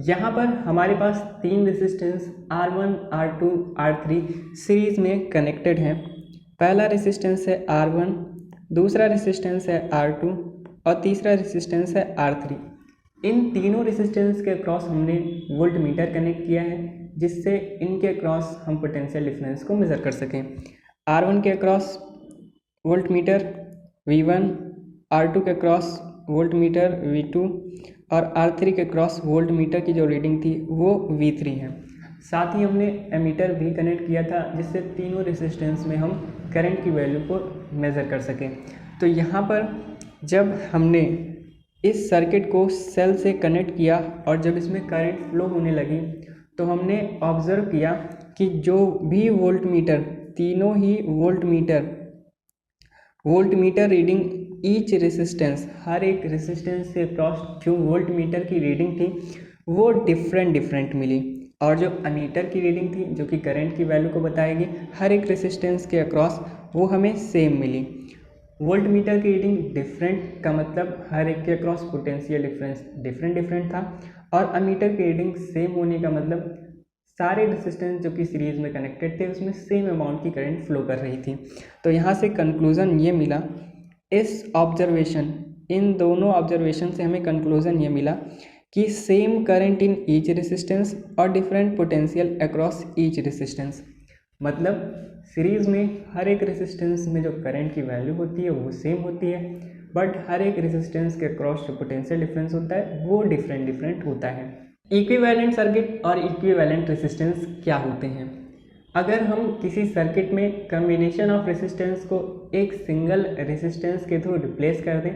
यहाँ पर हमारे पास तीन resistance R1, R2, R3 series में कनेक्टेड हैं। पहला रेसिस्टेंस है R1, दूसरा रेसिस्टेंस है R2 और तीसरा रेसिस्टेंस है R3। इन तीनों रेसिस्टेंस के अक्रॉस हमने वोल्ट मीटर कनेक्ट किया है, जिससे इनके अक्रॉस हम पोटेंशियल डिफरेंस को मेज़र कर सकें। R1 के across volt meter V1, R2 के क्रॉस वोल्ट मीटर V2 और R3 के क्रॉस वोल्ट मीटर की जो रीडिंग थी वो V3 है। साथ ही हमने एमीटर भी कनेक्ट किया था, जिससे तीनों रेसिस्टेंस में हम करंट की वैल्यू को मेज़र कर सकें। तो यहाँ पर जब हमने इस सर्किट को सेल से कनेक्ट किया और जब इसमें करंट फ्लो होने लगी, तो हमने ऑब्ज़र्व किया कि जो भी वोल्ट मीटर, तीनों ही voltmeter reading each resistance, हर एक रेसिस्टेंस से क्रॉस जो वोल्ट मीटर की रीडिंग थी वो डिफरेंट मिली। और जो अमीटर की रीडिंग थी, जो कि करंट की वैल्यू को बताएगी, हर एक रेसिस्टेंस के अक्रॉस वो हमें सेम मिली। वोल्ट मीटर की रीडिंग डिफरेंट का मतलब हर एक के अक्रॉस पोटेंशियल डिफरेंस डिफरेंट था, और अमीटर की रीडिंग सेम होने का मतलब सारे रेसिस्टेंस जो कि सीरीज में कनेक्टेड थे उसमें सेम अमाउंट की करंट फ्लो कर रही थी। तो यहाँ से कंक्लूज़न ये मिला, इन दोनों ऑब्जर्वेशन से हमें कंक्लूज़न ये मिला कि same current in each resistance और different potential across each resistance. मतलब सीरीज़ में हर एक रेसिस्टेंस में जो करंट की वैल्यू होती है वो सेम होती है, बट हर एक रेसिस्टेंस के अक्रॉस जो पोटेंशियल डिफरेंस होता है वो डिफरेंट होता है। इक्विवेलेंट सर्किट और इक्विवेलेंट रेसिस्टेंस क्या होते हैं? अगर हम किसी सर्किट में कम्बिनेशन ऑफ रेसिस्टेंस को एक सिंगल रेसिस्टेंस के थ्रू रिप्लेस कर दें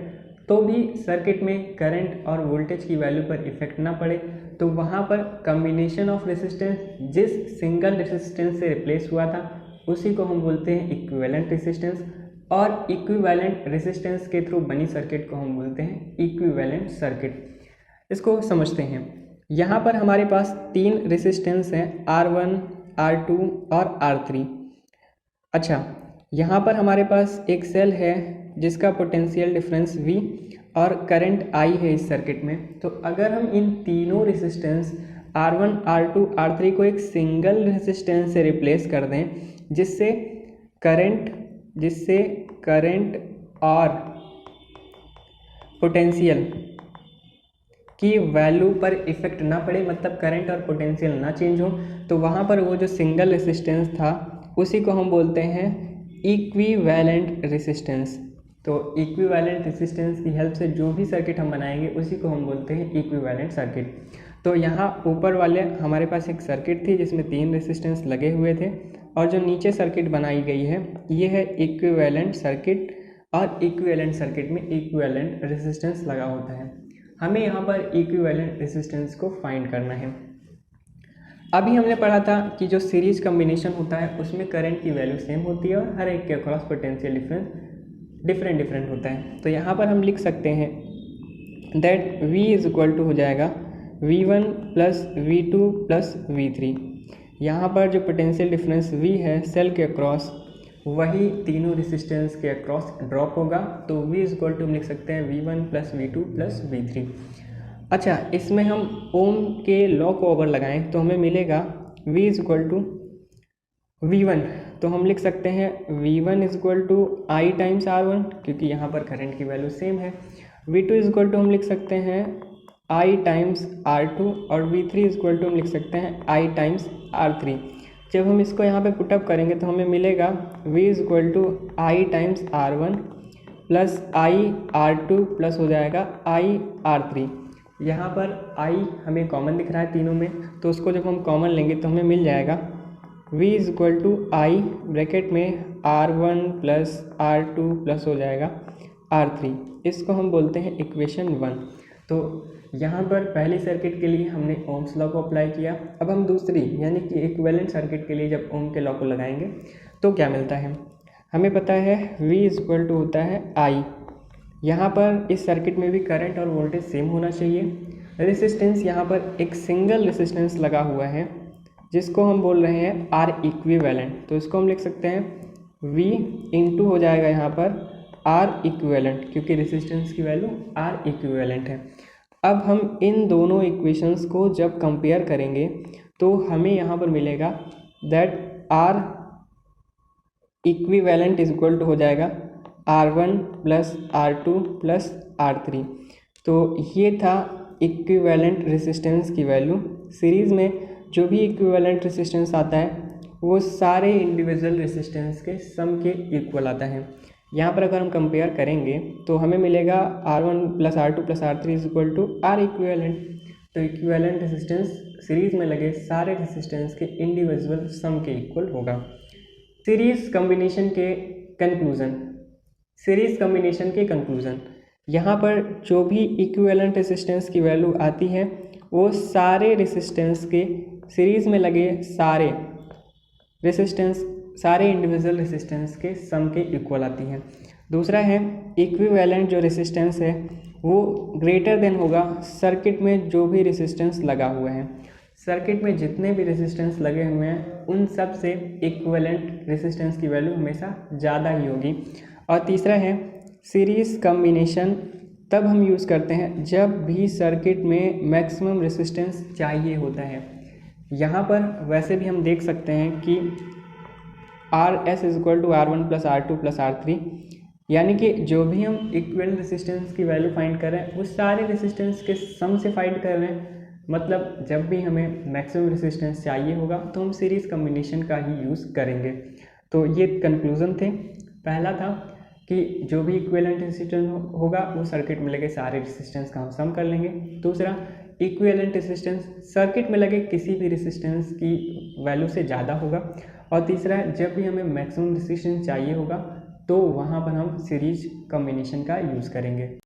तो भी सर्किट में करंट और वोल्टेज की वैल्यू पर इफेक्ट ना पड़े, तो वहाँ पर कम्बिनेशन ऑफ रेसिस्टेंस जिस सिंगल रेसिस्टेंस से रिप्लेस हुआ था उसी को हम बोलते हैं इक्विवेलेंट रेसिस्टेंस, और इक्विवेलेंट रेसिस्टेंस के थ्रू बनी सर्किट को हम बोलते हैं इक्विवेलेंट सर्किट। इसको समझते हैं। यहाँ पर हमारे पास तीन रेसिस्टेंस हैं, R1, R2 और R3। अच्छा, यहाँ पर हमारे पास एक सेल है जिसका पोटेंशियल डिफरेंस V और करंट I है इस सर्किट में। तो अगर हम इन तीनों रेसिस्टेंस R1, R2, R3 को एक सिंगल रेसिस्टेंस से रिप्लेस कर दें, जिससे करंट और पोटेंशियल की वैल्यू पर इफेक्ट ना पड़े, मतलब करंट और पोटेंशियल ना चेंज हो, तो वहाँ पर वो जो सिंगल रेसिस्टेंस था उसी को हम बोलते हैं इक्विवेलेंट रेसिस्टेंस। तो इक्विवेलेंट रेसिस्टेंस की हेल्प से जो भी सर्किट हम बनाएंगे उसी को हम बोलते हैं इक्विवेलेंट सर्किट। तो यहाँ ऊपर वाले हमारे पास एक सर्किट थी जिसमें तीन रेसिस्टेंस लगे हुए थे, और जो नीचे सर्किट बनाई गई है ये है इक्विवेलेंट सर्किट, और इक्विवेलेंट सर्किट में इक्विवेलेंट रेसिस्टेंस लगा होता है। हमें यहाँ पर इक्विवेलेंट रेसिस्टेंस को फाइंड करना है। अभी हमने पढ़ा था कि जो सीरीज कम्बिनेशन होता है उसमें करंट की वैल्यू सेम होती है और हर एक के अक्रॉस पोटेंशियल डिफरेंस डिफरेंट होता है। तो यहाँ पर हम लिख सकते हैं that V is equal to हो जाएगा V1 plus V2 plus V3। यहाँ पर जो पोटेंशियल डिफरेंस V है सेल के अक्रॉस, वही तीनों रेसिस्टेंस के अक्रॉस ड्रॉप होगा, तो V इज इक्वल टू हम लिख सकते हैं V1 plus V2 plus V3। अच्छा, इसमें हम ओम के लॉ को अगर लगाएं तो हमें मिलेगा V is equal to V1, तो हम लिख सकते हैं V1 is equal to I times R1, क्योंकि यहाँ पर करंट की वैल्यू सेम है। V2 इज इक्वल टू हम लिख सकते हैं I टाइम्स R2, और V3 इज इक्वल टू हम लिख सकते हैं I टाइम्स R3। जब हम इसको यहाँ पे पुटअप करेंगे तो हमें मिलेगा V is equal to I times R1 plus I R2 plus हो जाएगा I R3। यहाँ पर I हमें कॉमन दिख रहा है तीनों में, तो उसको जब हम कॉमन लेंगे तो हमें मिल जाएगा V is equal to I bracket में R1 प्लस R2 प्लस हो जाएगा R3। इसको हम बोलते हैं इक्वेशन 1। तो यहाँ पर पहली सर्किट के लिए हमने ओम्स लॉ को अप्लाई किया। अब हम दूसरी यानी कि इक्विवेलेंट सर्किट के लिए जब ओम के लॉ को लगाएंगे तो क्या मिलता है, हमें पता है V इज इक्वल टू होता है I। यहाँ पर इस सर्किट में भी करंट और वोल्टेज सेम होना चाहिए। रेसिस्टेंस यहाँ पर एक सिंगल रेसिस्टेंस लगा हुआ है जिसको हम बोल रहे हैं R इक्विवेलेंट, तो इसको हम लिख सकते हैं V इंटू हो जाएगा यहाँ पर R इक्विवेलेंट, क्योंकि रेसिस्टेंस की वैल्यू R इक्विवेलेंट है। अब हम इन दोनों इक्वेशंस को जब कंपेयर करेंगे तो हमें यहाँ पर मिलेगा that R equivalent is equal to हो जाएगा R1 plus R2 plus R3। तो ये था इक्विवेलेंट रेसिस्टेंस की वैल्यू। सीरीज़ में जो भी इक्विवेलेंट रेसिस्टेंस आता है वो सारे इंडिविजुअल रेसिस्टेंस के सम के इक्वल आता है। यहाँ पर अगर हम कंपेयर करेंगे तो हमें मिलेगा R1 plus R2 plus R3 is equal to R equivalent. तो इक्विवेलेंट रेसिस्टेंस सीरीज़ में लगे सारे रेसिस्टेंस के इंडिविजुअल सम के इक्वल होगा। सीरीज़ कॉम्बिनेशन के कंक्लूज़न। सीरीज़ कॉम्बिनेशन के कंक्लूज़न, यहाँ पर जो भी इक्विवेलेंट रेसिस्टेंस की वैल्यू आती है वो सारे रेसिस्टेंस के सीरीज़ में लगे सारे रेसिस्टेंस सारे इंडिविजुअल रेसिस्टेंस के सम के इक्वल आती है। दूसरा है इक्विवेलेंट जो रेसिस्टेंस है वो ग्रेटर देन होगा सर्किट में जो भी रेसिस्टेंस लगा हुआ है। सर्किट में जितने भी रेसिस्टेंस लगे हुए हैं उन सब से इक्विवेलेंट रेसिस्टेंस की वैल्यू हमेशा ज़्यादा ही होगी। और तीसरा है सीरीज़ कॉम्बिनेशन तब हम यूज़ करते हैं जब भी सर्किट में मैक्सिमम रेसिस्टेंस चाहिए होता है। यहाँ पर वैसे भी हम देख सकते हैं कि RS is equal to R1 plus R2 plus R3, यानी कि जो भी हम इक्विवेलेंट रेसिस्टेंस की वैल्यू फाइंड कर रहे हैं वो सारे रेसिस्टेंस के सम से फाइंड कर रहे हैं। मतलब जब भी हमें मैक्सिमम रेसिस्टेंस चाहिए होगा तो हम सीरीज़ कॉम्बिनेशन का ही यूज़ करेंगे। तो ये कंक्लूज़न थे। पहला था कि जो भी इक्विवेलेंट रेसिस्टेंस होगा वो सर्किट में लगे सारे रेसिस्टेंस का हम सम कर लेंगे। दूसरा, इक्विवेलेंट रेसिस्टेंस सर्किट में लगे किसी भी रेसिस्टेंस की वैल्यू से ज़्यादा होगा। और तीसरा, जब भी हमें मैक्सिमम रेसिस्टेंस चाहिए होगा तो वहाँ पर हम सीरीज कॉम्बिनेशन का यूज़ करेंगे।